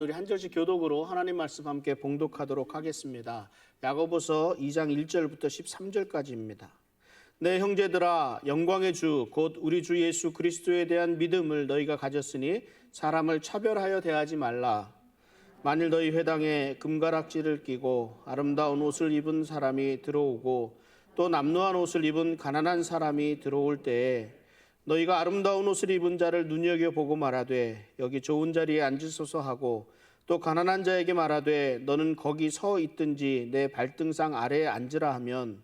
우리 한 절씩 교독으로 하나님 말씀 함께 봉독하도록 하겠습니다. 야고보서 2장 1절부터 13절까지입니다. 내 형제들아, 영광의 주 곧 우리 주 예수 그리스도에 대한 믿음을 너희가 가졌으니 사람을 차별하여 대하지 말라. 만일 너희 회당에 금가락지를 끼고 아름다운 옷을 입은 사람이 들어오고 또 남루한 옷을 입은 가난한 사람이 들어올 때에 너희가 아름다운 옷을 입은 자를 눈여겨보고 말하되 여기 좋은 자리에 앉으소서 하고 또 가난한 자에게 말하되 너는 거기 서 있든지 내 발등상 아래에 앉으라 하면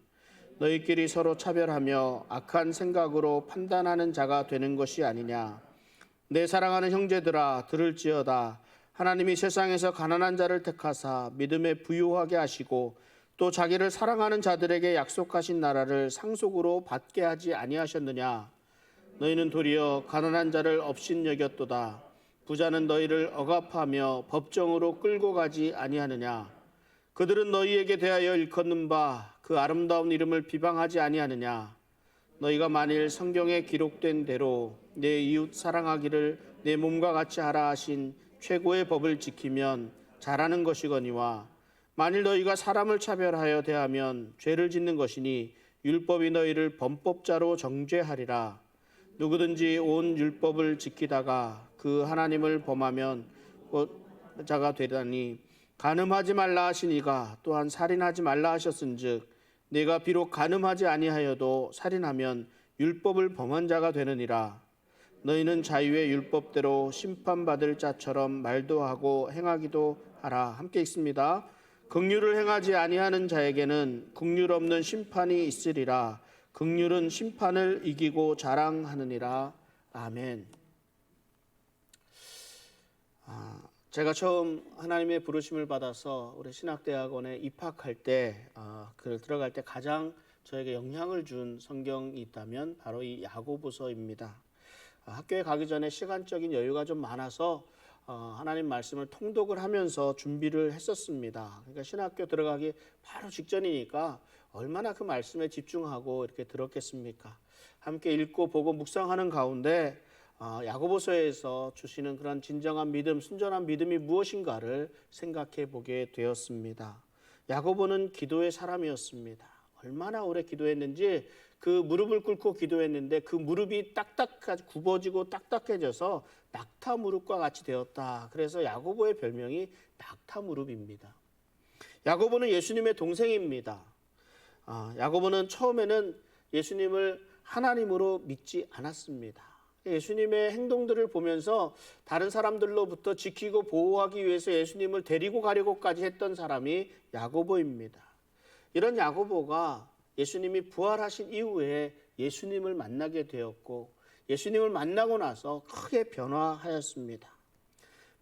너희끼리 서로 차별하며 악한 생각으로 판단하는 자가 되는 것이 아니냐. 내 사랑하는 형제들아, 들을지어다. 하나님이 세상에서 가난한 자를 택하사 믿음에 부유하게 하시고 또 자기를 사랑하는 자들에게 약속하신 나라를 상속으로 받게 하지 아니하셨느냐. 너희는 도리어 가난한 자를 업신여겼도다. 부자는 너희를 억압하며 법정으로 끌고 가지 아니하느냐. 그들은 너희에게 대하여 일컫는 바 그 아름다운 이름을 비방하지 아니하느냐. 너희가 만일 성경에 기록된 대로 내 이웃 사랑하기를 내 몸과 같이 하라 하신 최고의 법을 지키면 잘하는 것이거니와 만일 너희가 사람을 차별하여 대하면 죄를 짓는 것이니 율법이 너희를 범법자로 정죄하리라. 누구든지 온 율법을 지키다가 그 하나님을 범하면 자가 되다니 간음하지 말라 하시니가 또한 살인하지 말라 하셨은즉 네가 비록 간음하지 아니하여도 살인하면 율법을 범한 자가 되느니라. 너희는 자유의 율법대로 심판받을 자처럼 말도 하고 행하기도 하라. 함께 읽습니다. 긍휼을 행하지 아니하는 자에게는 긍휼 없는 심판이 있으리라. 긍휼은 심판을 이기고 자랑하느니라. 아멘. 제가 처음 하나님의 부르심을 받아서 우리 신학대학원에 입학할 때, 들어갈 때 가장 저에게 영향을 준 성경이 있다면 바로 이 야고보서입니다. 학교에 가기 전에 시간적인 여유가 좀 많아서 하나님 말씀을 통독을 하면서 준비를 했었습니다. 그러니까 신학교 들어가기 바로 직전이니까 얼마나 그 말씀에 집중하고 이렇게 들었겠습니까? 함께 읽고 보고 묵상하는 가운데 야고보서에서 주시는 그런 진정한 믿음, 순전한 믿음이 무엇인가를 생각해 보게 되었습니다. 야고보는 기도의 사람이었습니다. 얼마나 오래 기도했는지 그 무릎을 꿇고 기도했는데 그 무릎이 굽어지고 딱딱해져서 낙타 무릎과 같이 되었다. 그래서 야고보의 별명이 낙타 무릎입니다. 야고보는 예수님의 동생입니다. 야고보는 처음에는 예수님을 하나님으로 믿지 않았습니다. 예수님의 행동들을 보면서 다른 사람들로부터 지키고 보호하기 위해서 예수님을 데리고 가려고까지 했던 사람이 야고보입니다. 이런 야고보가 예수님이 부활하신 이후에 예수님을 만나게 되었고 예수님을 만나고 나서 크게 변화하였습니다.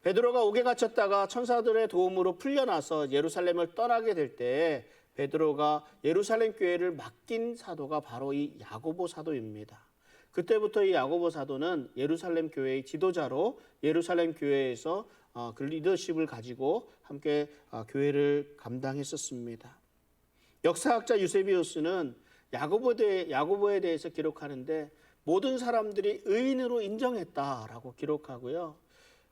베드로가 옥에 갇혔다가 천사들의 도움으로 풀려나서 예루살렘을 떠나게 될 때 베드로가 예루살렘 교회를 맡긴 사도가 바로 이 야고보 사도입니다. 그때부터 이 야고보 사도는 예루살렘 교회의 지도자로 예루살렘 교회에서 그 리더십을 가지고 함께 교회를 감당했었습니다. 역사학자 유세비우스는 야고보에 대해서 기록하는데 모든 사람들이 의인으로 인정했다라고 기록하고요.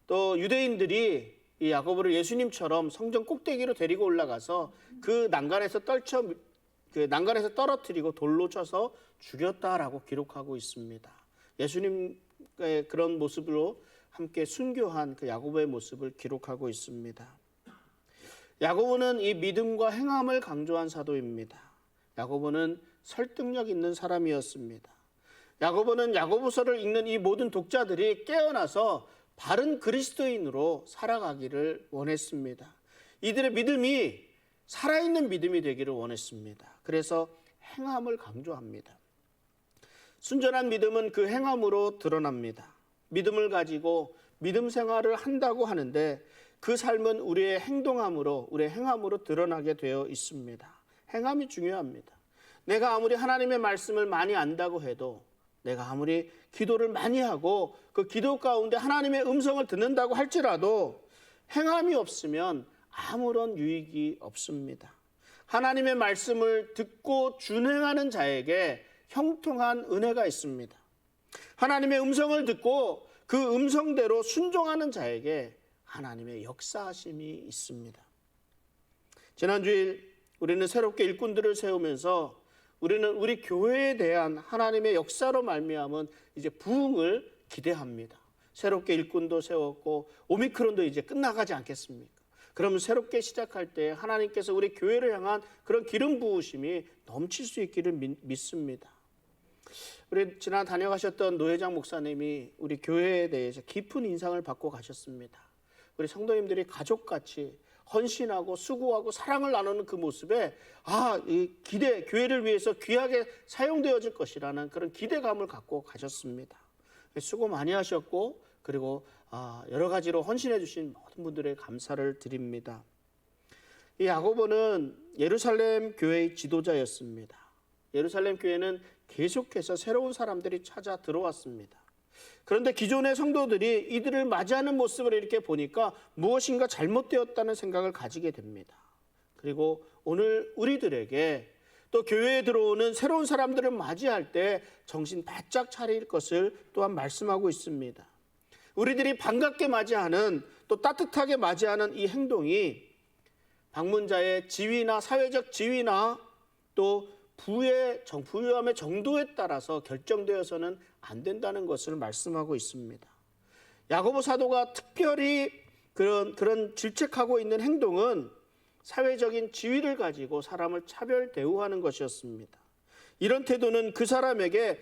또 유대인들이 이 야고보를 예수님처럼 성전 꼭대기로 데리고 올라가서 그 난간에서 떨어뜨리고 돌로 쳐서 죽였다라고 기록하고 있습니다. 예수님의 그런 모습으로 함께 순교한 그 야고보의 모습을 기록하고 있습니다. 야고보는 이 믿음과 행함을 강조한 사도입니다. 야고보는 설득력 있는 사람이었습니다. 야고보는 야고보서를 읽는 이 모든 독자들이 깨어나서 바른 그리스도인으로 살아가기를 원했습니다. 이들의 믿음이 살아있는 믿음이 되기를 원했습니다. 그래서 행함을 강조합니다. 순전한 믿음은 그 행함으로 드러납니다. 믿음을 가지고 믿음 생활을 한다고 하는데 그 삶은 우리의 행동함으로, 우리의 행함으로 드러나게 되어 있습니다. 행함이 중요합니다. 내가 아무리 하나님의 말씀을 많이 안다고 해도 내가 아무리 기도를 많이 하고 그 기도 가운데 하나님의 음성을 듣는다고 할지라도 행함이 없으면 아무런 유익이 없습니다. 하나님의 말씀을 듣고 준행하는 자에게 형통한 은혜가 있습니다. 하나님의 음성을 듣고 그 음성대로 순종하는 자에게 하나님의 역사하심이 있습니다. 지난주일 우리는 새롭게 일꾼들을 세우면서 우리는 우리 교회에 대한 하나님의 역사로 말미암은 이제 부흥을 기대합니다. 새롭게 일꾼도 세웠고 오미크론도 이제 끝나가지 않겠습니까? 그러면 새롭게 시작할 때 하나님께서 우리 교회를 향한 그런 기름 부으심이 넘칠 수 있기를 믿습니다. 우리 지난 다녀가셨던 노회장 목사님이 우리 교회에 대해서 깊은 인상을 받고 가셨습니다. 우리 성도님들이 가족같이 헌신하고 수고하고 사랑을 나누는 그 모습에 이 기대, 교회를 위해서 귀하게 사용되어질 것이라는 그런 기대감을 갖고 가셨습니다. 수고 많이 하셨고 그리고 여러 가지로 헌신해 주신 모든 분들의 감사를 드립니다. 이 야고보는 예루살렘 교회의 지도자였습니다. 예루살렘 교회는 계속해서 새로운 사람들이 찾아 들어왔습니다. 그런데 기존의 성도들이 이들을 맞이하는 모습을 이렇게 보니까 무엇인가 잘못되었다는 생각을 가지게 됩니다. 그리고 오늘 우리들에게 또 교회에 들어오는 새로운 사람들을 맞이할 때 정신 바짝 차릴 것을 또한 말씀하고 있습니다. 우리들이 반갑게 맞이하는 또 따뜻하게 맞이하는 이 행동이 방문자의 지위나 사회적 지위나 또 부유함의 정도에 따라서 결정되어서는 안 된다는 것을 말씀하고 있습니다. 야고보 사도가 특별히 그런 질책하고 있는 행동은 사회적인 지위를 가지고 사람을 차별 대우하는 것이었습니다. 이런 태도는 그 사람에게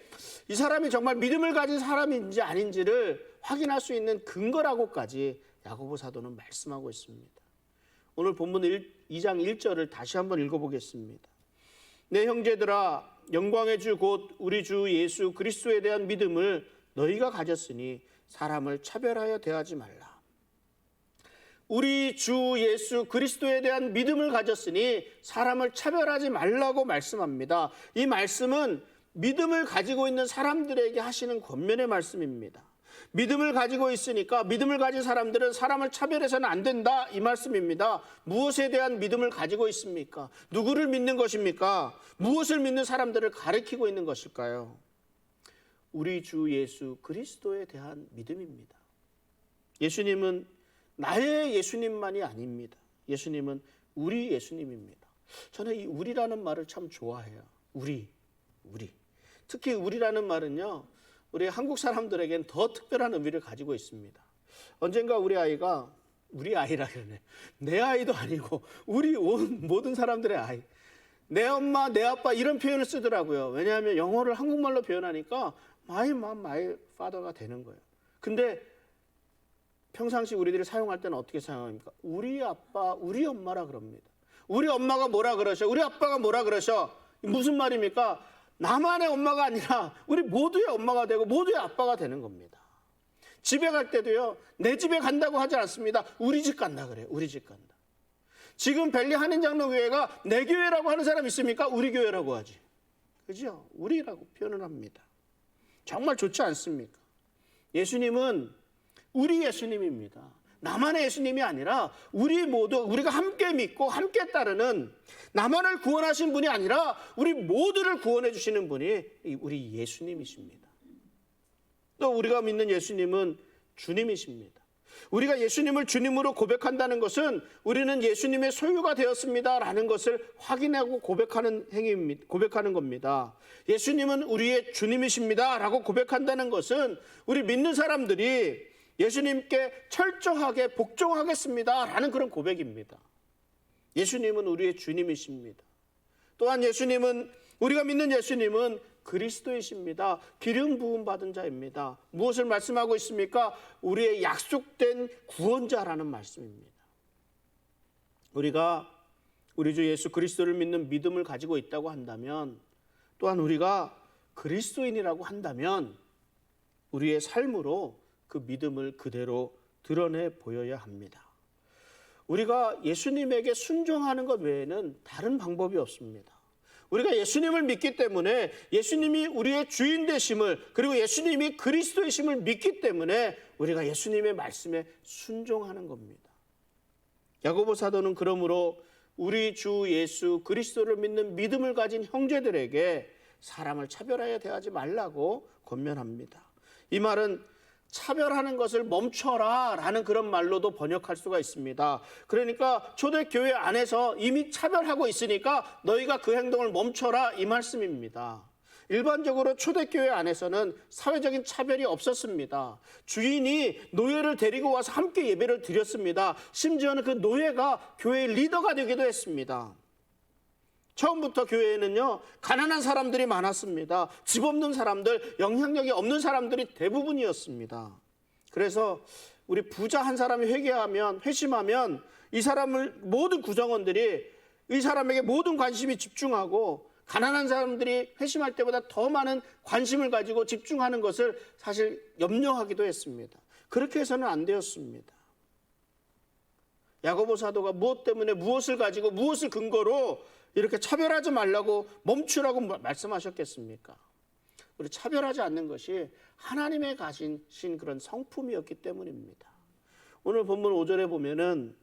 이 사람이 정말 믿음을 가진 사람인지 아닌지를 확인할 수 있는 근거라고까지 야고보 사도는 말씀하고 있습니다. 오늘 본문 2장 1절을 다시 한번 읽어보겠습니다. 내 형제들아, 영광의 주 곧 우리 주 예수 그리스도에 대한 믿음을 너희가 가졌으니 사람을 차별하여 대하지 말라. 우리 주 예수 그리스도에 대한 믿음을 가졌으니 사람을 차별하지 말라고 말씀합니다. 이 말씀은 믿음을 가지고 있는 사람들에게 하시는 권면의 말씀입니다. 믿음을 가지고 있으니까 믿음을 가진 사람들은 사람을 차별해서는 안 된다, 이 말씀입니다. 무엇에 대한 믿음을 가지고 있습니까? 누구를 믿는 것입니까? 무엇을 믿는 사람들을 가리키고 있는 것일까요? 우리 주 예수 그리스도에 대한 믿음입니다. 예수님은 나의 예수님만이 아닙니다. 예수님은 우리 예수님입니다. 저는 이 우리라는 말을 참 좋아해요. 우리. 특히 우리라는 말은요, 우리 한국 사람들에겐 더 특별한 의미를 가지고 있습니다. 언젠가 우리 아이라 그러네. 내 아이도 아니고 우리 온 모든 사람들의 아이. 내 엄마, 내 아빠 이런 표현을 쓰더라고요. 왜냐하면 영어를 한국말로 표현하니까 my mom, my father가 되는 거예요. 근데 평상시 우리들이 사용할 때는 어떻게 사용합니까? 우리 아빠, 우리 엄마라 그럽니다. 우리 엄마가 뭐라 그러셔? 우리 아빠가 뭐라 그러셔? 무슨 말입니까? 나만의 엄마가 아니라 우리 모두의 엄마가 되고 모두의 아빠가 되는 겁니다. 집에 갈 때도요, 내 집에 간다고 하지 않습니다. 우리 집 간다 그래요. 우리 집 간다. 지금 벨리 한인장로교회가 내 교회라고 하는 사람 있습니까? 우리 교회라고 하지. 그죠? 우리라고 표현을 합니다. 정말 좋지 않습니까? 예수님은 우리 예수님입니다. 나만의 예수님이 아니라 우리 모두 우리가 함께 믿고 함께 따르는, 나만을 구원하신 분이 아니라 우리 모두를 구원해 주시는 분이 우리 예수님이십니다. 또 우리가 믿는 예수님은 주님이십니다. 우리가 예수님을 주님으로 고백한다는 것은 우리는 예수님의 소유가 되었습니다라는 것을 확인하고 고백하는 겁니다. 예수님은 우리의 주님이십니다라고 고백한다는 것은 우리 믿는 사람들이 예수님께 철저하게 복종하겠습니다라는 그런 고백입니다. 예수님은 우리의 주님이십니다. 또한 우리가 믿는 예수님은 그리스도이십니다. 기름 부음 받은 자입니다. 무엇을 말씀하고 있습니까? 우리의 약속된 구원자라는 말씀입니다. 우리가 우리 주 예수 그리스도를 믿는 믿음을 가지고 있다고 한다면, 또한 우리가 그리스도인이라고 한다면 우리의 삶으로 그 믿음을 그대로 드러내 보여야 합니다. 우리가 예수님에게 순종하는 것 외에는 다른 방법이 없습니다. 우리가 예수님을 믿기 때문에, 예수님이 우리의 주인 되심을, 그리고 예수님이 그리스도이심을 믿기 때문에 우리가 예수님의 말씀에 순종하는 겁니다. 야고보 사도는 그러므로 우리 주 예수 그리스도를 믿는 믿음을 가진 형제들에게 사람을 차별하여 대하지 말라고 권면합니다. 이 말은 차별하는 것을 멈춰라 라는 그런 말로도 번역할 수가 있습니다. 그러니까 초대교회 안에서 이미 차별하고 있으니까 너희가 그 행동을 멈춰라 이 말씀입니다. 일반적으로 초대교회 안에서는 사회적인 차별이 없었습니다. 주인이 노예를 데리고 와서 함께 예배를 드렸습니다. 심지어는 그 노예가 교회의 리더가 되기도 했습니다. 처음부터 교회에는요, 가난한 사람들이 많았습니다. 집 없는 사람들, 영향력이 없는 사람들이 대부분이었습니다. 그래서 우리 부자 한 사람이 회심하면 이 사람을 모든 구성원들이 이 사람에게 모든 관심이 집중하고 가난한 사람들이 회심할 때보다 더 많은 관심을 가지고 집중하는 것을 사실 염려하기도 했습니다. 그렇게 해서는 안 되었습니다. 야고보 사도가 무엇 때문에 무엇을 가지고 무엇을 근거로 이렇게 차별하지 말라고 멈추라고 말씀하셨겠습니까? 우리 차별하지 않는 것이 하나님의 가지신 그런 성품이었기 때문입니다. 오늘 본문 5절에 보면은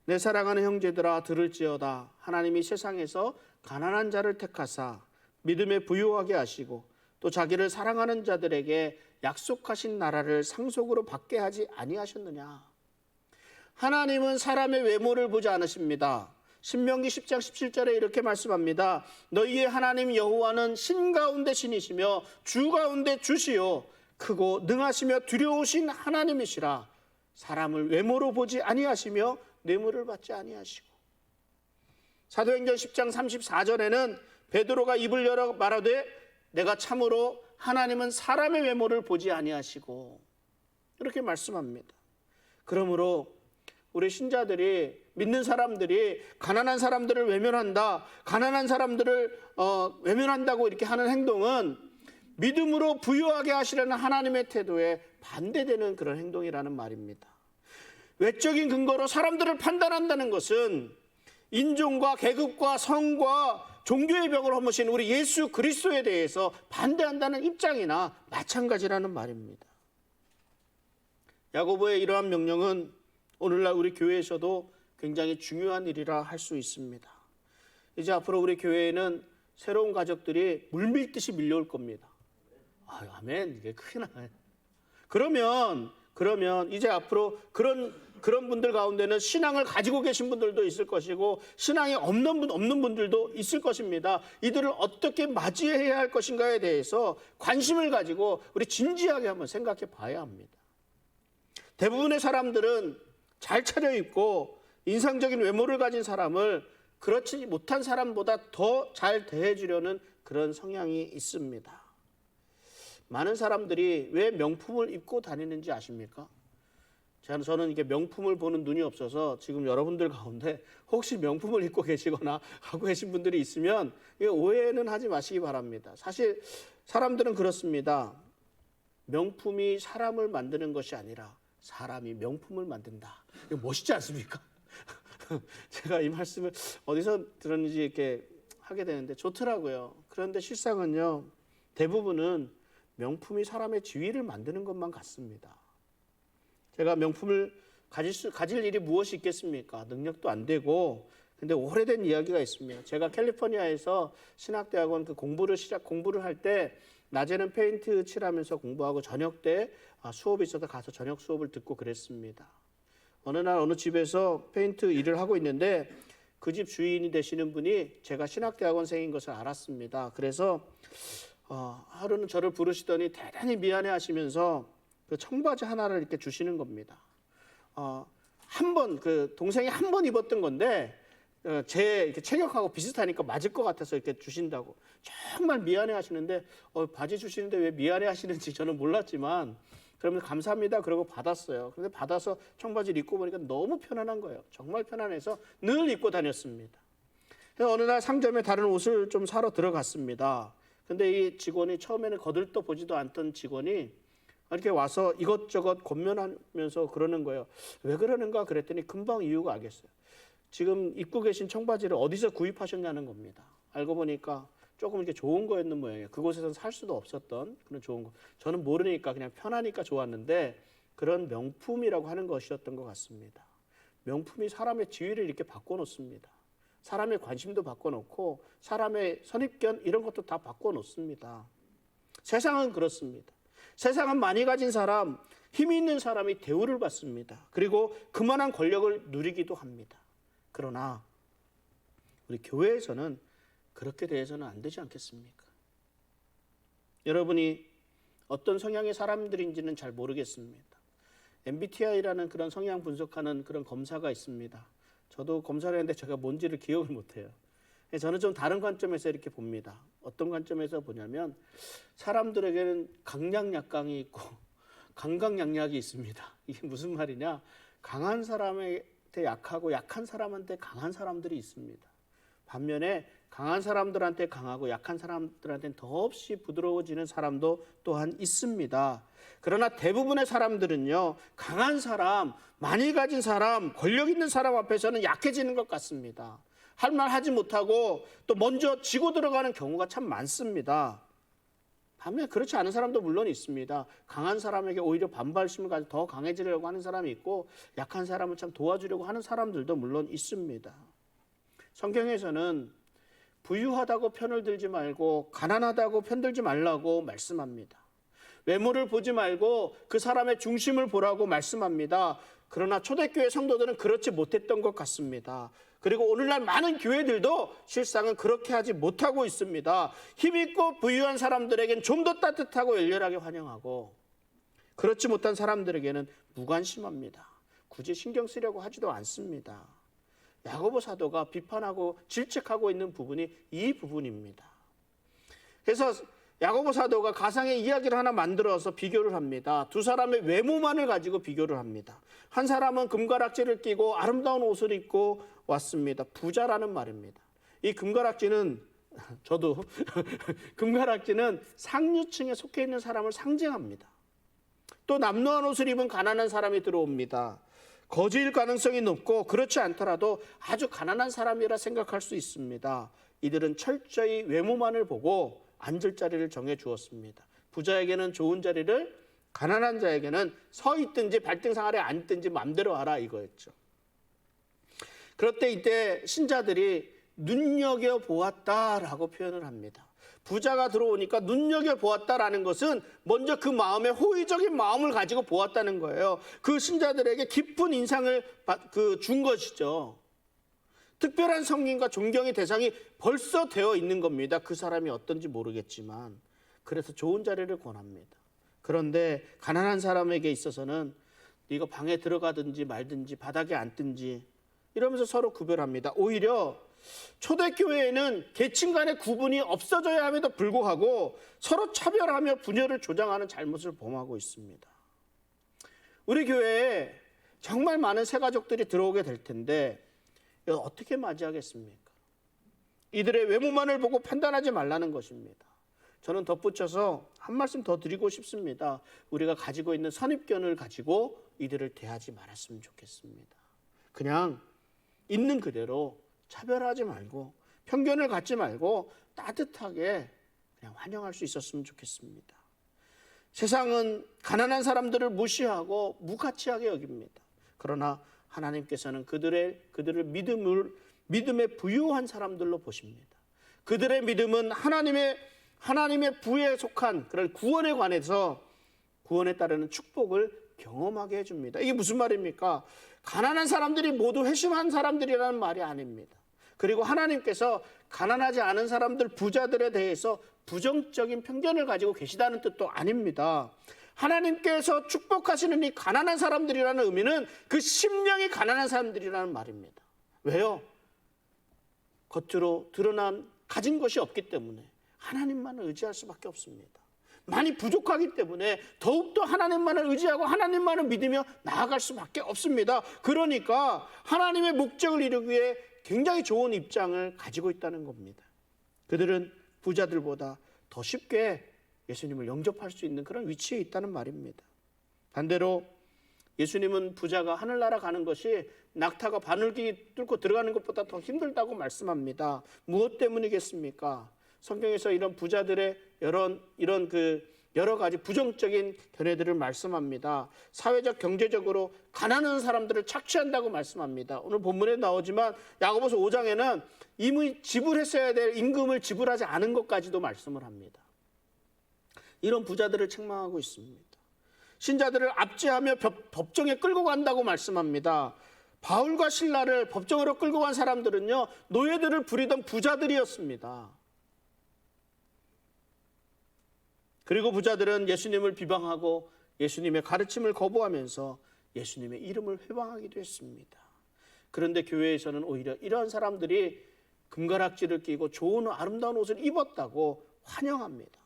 내 사랑하는 형제들아 들을지어다 하나님이 세상에서 가난한 자를 택하사 믿음에 부유하게 하시고 또 자기를 사랑하는 자들에게 약속하신 나라를 상속으로 받게 하지 아니하셨느냐. 하나님은 사람의 외모를 보지 않으십니다. 신명기 10장 17절에 이렇게 말씀합니다. 너희의 하나님 여호와는 신 가운데 신이시며 주 가운데 주시요 크고 능하시며 두려우신 하나님이시라. 사람을 외모로 보지 아니하시며 뇌물을 받지 아니하시고. 사도행전 10장 34절에는 베드로가 입을 열어 말하되 내가 참으로 하나님은 사람의 외모를 보지 아니하시고 이렇게 말씀합니다. 그러므로 우리 신자들이 믿는 사람들이 가난한 사람들을 외면한다, 가난한 사람들을 외면한다고 이렇게 하는 행동은 믿음으로 부유하게 하시려는 하나님의 태도에 반대되는 그런 행동이라는 말입니다. 외적인 근거로 사람들을 판단한다는 것은 인종과 계급과 성과 종교의 벽을 허무신 우리 예수 그리스도에 대해서 반대한다는 입장이나 마찬가지라는 말입니다. 야고보의 이러한 명령은 오늘날 우리 교회에서도 굉장히 중요한 일이라 할 수 있습니다. 이제 앞으로 우리 교회에는 새로운 가족들이 물밀듯이 밀려올 겁니다. 아멘. 이게 크게 나요. 그러면 이제 앞으로 그런 분들 가운데는 신앙을 가지고 계신 분들도 있을 것이고 신앙이 없는 분들도 있을 것입니다. 이들을 어떻게 맞이해야 할 것인가에 대해서 관심을 가지고 우리 진지하게 한번 생각해 봐야 합니다. 대부분의 사람들은 잘 차려입고 인상적인 외모를 가진 사람을 그렇지 못한 사람보다 더 잘 대해주려는 그런 성향이 있습니다. 많은 사람들이 왜 명품을 입고 다니는지 아십니까? 저는 이게 명품을 보는 눈이 없어서 지금 여러분들 가운데 혹시 명품을 입고 계시거나 하고 계신 분들이 있으면 오해는 하지 마시기 바랍니다. 사실 사람들은 그렇습니다. 명품이 사람을 만드는 것이 아니라 사람이 명품을 만든다. 이거 멋있지 않습니까? 제가 이 말씀을 어디서 들었는지 이렇게 하게 되는데 좋더라고요. 그런데 실상은요, 대부분은 명품이 사람의 지위를 만드는 것만 같습니다. 제가 명품을 가질 일이 무엇이 있겠습니까? 능력도 안 되고. 근데 오래된 이야기가 있습니다. 제가 캘리포니아에서 신학대학원 공부를 할 때 낮에는 페인트 칠하면서 공부하고 저녁 때 수업이 있어서 가서 저녁 수업을 듣고 그랬습니다. 어느 날 어느 집에서 페인트 일을 하고 있는데 그 집 주인이 되시는 분이 제가 신학대학원생인 것을 알았습니다. 그래서 하루는 저를 부르시더니 대단히 미안해 하시면서 그 청바지 하나를 이렇게 주시는 겁니다. 그 동생이 한 번 입었던 건데 제 이렇게 체격하고 비슷하니까 맞을 것 같아서 이렇게 주신다고 정말 미안해 하시는데 바지 주시는데 왜 미안해 하시는지 저는 몰랐지만 그러면 감사합니다 그러고 받았어요. 그런데 받아서 청바지를 입고 보니까 너무 편안한 거예요. 정말 편안해서 늘 입고 다녔습니다. 그래서 어느 날 상점에 다른 옷을 좀 사러 들어갔습니다. 근데 이 직원이 처음에는 거들떠 보지도 않던 직원이 이렇게 와서 이것저것 권면하면서 그러는 거예요. 왜 그러는가 그랬더니 금방 이유가 알겠어요. 지금 입고 계신 청바지를 어디서 구입하셨냐는 겁니다. 알고 보니까 조금 이렇게 좋은 거였는 모양이에요. 그곳에서는 살 수도 없었던 그런 좋은 거. 저는 모르니까 그냥 편하니까 좋았는데 그런 명품이라고 하는 것이었던 것 같습니다. 명품이 사람의 지위를 이렇게 바꿔놓습니다. 사람의 관심도 바꿔놓고 사람의 선입견 이런 것도 다 바꿔놓습니다. 세상은 그렇습니다. 세상은 많이 가진 사람, 힘이 있는 사람이 대우를 받습니다. 그리고 그만한 권력을 누리기도 합니다. 그러나 우리 교회에서는 그렇게 대해서는 안 되지 않겠습니까? 여러분이 어떤 성향의 사람들인지는 잘 모르겠습니다. MBTI라는 그런 성향 분석하는 그런 검사가 있습니다. 저도 검사를 했는데 제가 뭔지를 기억을 못해요. 저는 좀 다른 관점에서 이렇게 봅니다. 어떤 관점에서 보냐면 사람들에게는 강약약강이 있고 강강약약이 있습니다. 이게 무슨 말이냐? 강한 사람한테 약하고 약한 사람한테 강한 사람들이 있습니다. 반면에 강한 사람들한테 강하고 약한 사람들한테는 더없이 부드러워지는 사람도 또한 있습니다. 그러나 대부분의 사람들은요, 강한 사람, 많이 가진 사람, 권력 있는 사람 앞에서는 약해지는 것 같습니다. 할 말 하지 못하고 또 먼저 지고 들어가는 경우가 참 많습니다. 반면에 그렇지 않은 사람도 물론 있습니다. 강한 사람에게 오히려 반발심을 가지고 더 강해지려고 하는 사람이 있고 약한 사람을 참 도와주려고 하는 사람들도 물론 있습니다. 성경에서는 부유하다고 편을 들지 말고 가난하다고 편들지 말라고 말씀합니다. 외모를 보지 말고 그 사람의 중심을 보라고 말씀합니다. 그러나 초대교회 성도들은 그렇지 못했던 것 같습니다. 그리고 오늘날 많은 교회들도 실상은 그렇게 하지 못하고 있습니다. 힘있고 부유한 사람들에겐 좀 더 따뜻하고 열렬하게 환영하고 그렇지 못한 사람들에게는 무관심합니다. 굳이 신경 쓰려고 하지도 않습니다. 야고보 사도가 비판하고 질책하고 있는 부분이 이 부분입니다. 그래서 야고보 사도가 가상의 이야기를 하나 만들어서 비교를 합니다. 두 사람의 외모만을 가지고 비교를 합니다. 한 사람은 금가락지를 끼고 아름다운 옷을 입고 왔습니다. 부자라는 말입니다. 이 금가락지는 저도 금가락지는 상류층에 속해 있는 사람을 상징합니다. 또 남루한 옷을 입은 가난한 사람이 들어옵니다. 거지일 가능성이 높고 그렇지 않더라도 아주 가난한 사람이라 생각할 수 있습니다. 이들은 철저히 외모만을 보고 앉을 자리를 정해 주었습니다. 부자에게는 좋은 자리를, 가난한 자에게는 서 있든지 발등상 아래 앉든지 마음대로 하라 이거였죠. 그럴 때 이때 신자들이 눈여겨보았다라고 표현을 합니다. 부자가 들어오니까 눈여겨보았다라는 것은 먼저 그 마음에 호의적인 마음을 가지고 보았다는 거예요. 그 신자들에게 깊은 인상을 준 것이죠. 특별한 성님과 존경의 대상이 벌써 되어 있는 겁니다. 그 사람이 어떤지 모르겠지만. 그래서 좋은 자리를 권합니다. 그런데 가난한 사람에게 있어서는 네가 방에 들어가든지 말든지 바닥에 앉든지 이러면서 서로 구별합니다. 오히려 초대교회에는 계층 간의 구분이 없어져야 함에도 불구하고 서로 차별하며 분열을 조장하는 잘못을 범하고 있습니다. 우리 교회에 정말 많은 새가족들이 들어오게 될 텐데 어떻게 맞이하겠습니까? 이들의 외모만을 보고 판단하지 말라는 것입니다. 저는 덧붙여서 한 말씀 더 드리고 싶습니다. 우리가 가지고 있는 선입견을 가지고 이들을 대하지 말았으면 좋겠습니다. 그냥 있는 그대로 차별하지 말고 편견을 갖지 말고 따뜻하게 그냥 환영할 수 있었으면 좋겠습니다. 세상은 가난한 사람들을 무시하고 무가치하게 여깁니다. 그러나 하나님께서는 그들을 믿음에 부유한 사람들로 보십니다. 그들의 믿음은 하나님의 부에 속한 그런 구원에 관해서 구원에 따르는 축복을 경험하게 해줍니다. 이게 무슨 말입니까? 가난한 사람들이 모두 회심한 사람들이라는 말이 아닙니다. 그리고 하나님께서 가난하지 않은 사람들, 부자들에 대해서 부정적인 편견을 가지고 계시다는 뜻도 아닙니다. 하나님께서 축복하시는 이 가난한 사람들이라는 의미는 그 심령이 가난한 사람들이라는 말입니다. 왜요? 겉으로 드러난 가진 것이 없기 때문에 하나님만을 의지할 수밖에 없습니다. 많이 부족하기 때문에 더욱더 하나님만을 의지하고 하나님만을 믿으며 나아갈 수밖에 없습니다. 그러니까 하나님의 목적을 이루기 위해 굉장히 좋은 입장을 가지고 있다는 겁니다. 그들은 부자들보다 더 쉽게 예수님을 영접할 수 있는 그런 위치에 있다는 말입니다. 반대로 예수님은 부자가 하늘나라 가는 것이 낙타가 바늘기 뚫고 들어가는 것보다 더 힘들다고 말씀합니다. 무엇 때문이겠습니까? 성경에서 이런 부자들의 여러 가지 부정적인 견해들을 말씀합니다. 사회적, 경제적으로 가난한 사람들을 착취한다고 말씀합니다. 오늘 본문에 나오지만 야고보서 5장에는 이미 지불했어야 될 임금을 지불하지 않은 것까지도 말씀을 합니다. 이런 부자들을 책망하고 있습니다. 신자들을 압제하며 법정에 끌고 간다고 말씀합니다. 바울과 신라를 법정으로 끌고 간 사람들은요, 노예들을 부리던 부자들이었습니다. 그리고 부자들은 예수님을 비방하고 예수님의 가르침을 거부하면서 예수님의 이름을 회방하기도 했습니다. 그런데 교회에서는 오히려 이러한 사람들이 금가락지를 끼고 좋은 아름다운 옷을 입었다고 환영합니다.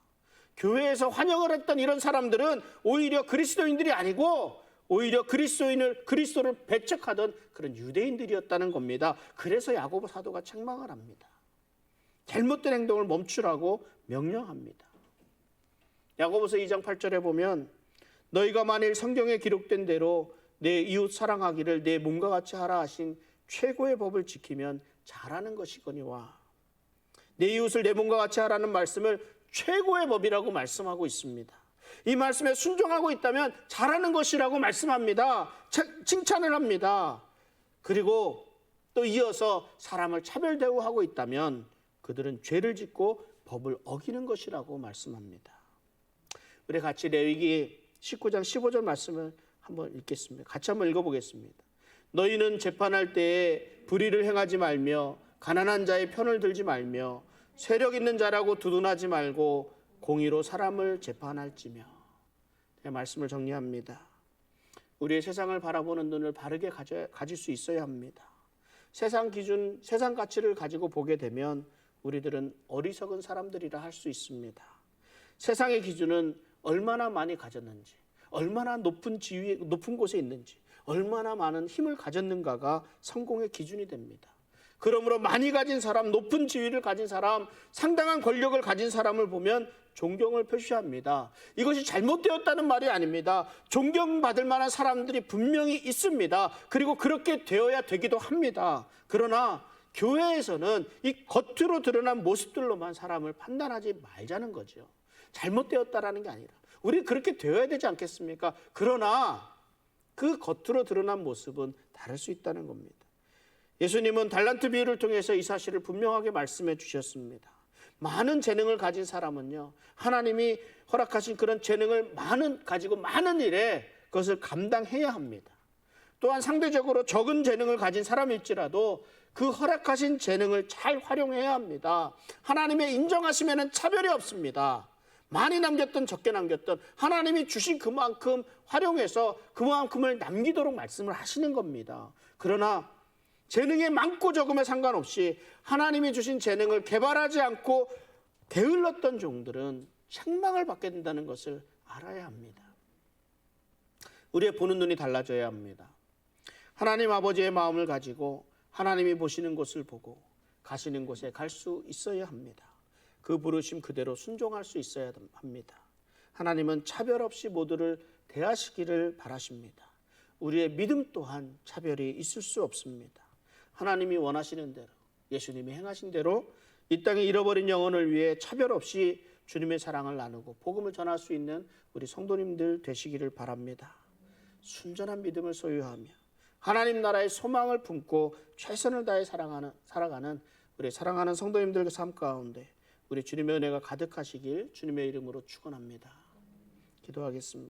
교회에서 환영을 했던 이런 사람들은 오히려 그리스도인들이 아니고 오히려 그리스도를 배척하던 그런 유대인들이었다는 겁니다. 그래서 야고보 사도가 책망을 합니다. 잘못된 행동을 멈추라고 명령합니다. 야고보서 2장 8절에 보면 너희가 만일 성경에 기록된 대로 내 이웃 사랑하기를 내 몸과 같이 하라 하신 최고의 법을 지키면 잘하는 것이거니와, 내 이웃을 내 몸과 같이 하라는 말씀을 최고의 법이라고 말씀하고 있습니다. 이 말씀에 순종하고 있다면 잘하는 것이라고 말씀합니다. 칭찬을 합니다. 그리고 또 이어서 사람을 차별 대우하고 있다면 그들은 죄를 짓고 법을 어기는 것이라고 말씀합니다. 우리 같이 레위기 19장 15절 말씀을 한번 읽겠습니다. 같이 한번 읽어보겠습니다. 너희는 재판할 때에 불의를 행하지 말며 가난한 자의 편을 들지 말며 세력 있는 자라고 두둔하지 말고 공의로 사람을 재판할지며. 말씀을 정리합니다. 우리의 세상을 바라보는 눈을 바르게 가질 수 있어야 합니다. 세상 기준, 세상 가치를 가지고 보게 되면 우리들은 어리석은 사람들이라 할 수 있습니다. 세상의 기준은 얼마나 많이 가졌는지, 얼마나 높은 지위, 높은 곳에 있는지, 얼마나 많은 힘을 가졌는가가 성공의 기준이 됩니다. 그러므로 많이 가진 사람, 높은 지위를 가진 사람, 상당한 권력을 가진 사람을 보면 존경을 표시합니다. 이것이 잘못되었다는 말이 아닙니다. 존경받을 만한 사람들이 분명히 있습니다. 그리고 그렇게 되어야 되기도 합니다. 그러나 교회에서는 이 겉으로 드러난 모습들로만 사람을 판단하지 말자는 거죠. 잘못되었다라는 게 아니라 우리 그렇게 되어야 되지 않겠습니까? 그러나 그 겉으로 드러난 모습은 다를 수 있다는 겁니다. 예수님은 달란트 비유를 통해서 이 사실을 분명하게 말씀해 주셨습니다. 많은 재능을 가진 사람은요, 하나님이 허락하신 그런 재능을 가지고 많은 일에 그것을 감당해야 합니다. 또한 상대적으로 적은 재능을 가진 사람일지라도 그 허락하신 재능을 잘 활용해야 합니다. 하나님의 인정하심에는 차별이 없습니다. 많이 남겼든 적게 남겼든 하나님이 주신 그만큼 활용해서 그만큼을 남기도록 말씀을 하시는 겁니다. 그러나 재능의 많고 적음에 상관없이 하나님이 주신 재능을 개발하지 않고 게을렀던 종들은 책망을 받게 된다는 것을 알아야 합니다. 우리의 보는 눈이 달라져야 합니다. 하나님 아버지의 마음을 가지고 하나님이 보시는 곳을 보고 가시는 곳에 갈 수 있어야 합니다. 그 부르심 그대로 순종할 수 있어야 합니다. 하나님은 차별 없이 모두를 대하시기를 바라십니다. 우리의 믿음 또한 차별이 있을 수 없습니다. 하나님이 원하시는 대로, 예수님이 행하신 대로 이 땅에 잃어버린 영혼을 위해 차별 없이 주님의 사랑을 나누고 복음을 전할 수 있는 우리 성도님들 되시기를 바랍니다. 순전한 믿음을 소유하며 하나님 나라의 소망을 품고 최선을 다해 살아가는 우리 사랑하는 성도님들의 삶 가운데 우리 주님의 은혜가 가득하시길 주님의 이름으로 축원합니다. 기도하겠습니다.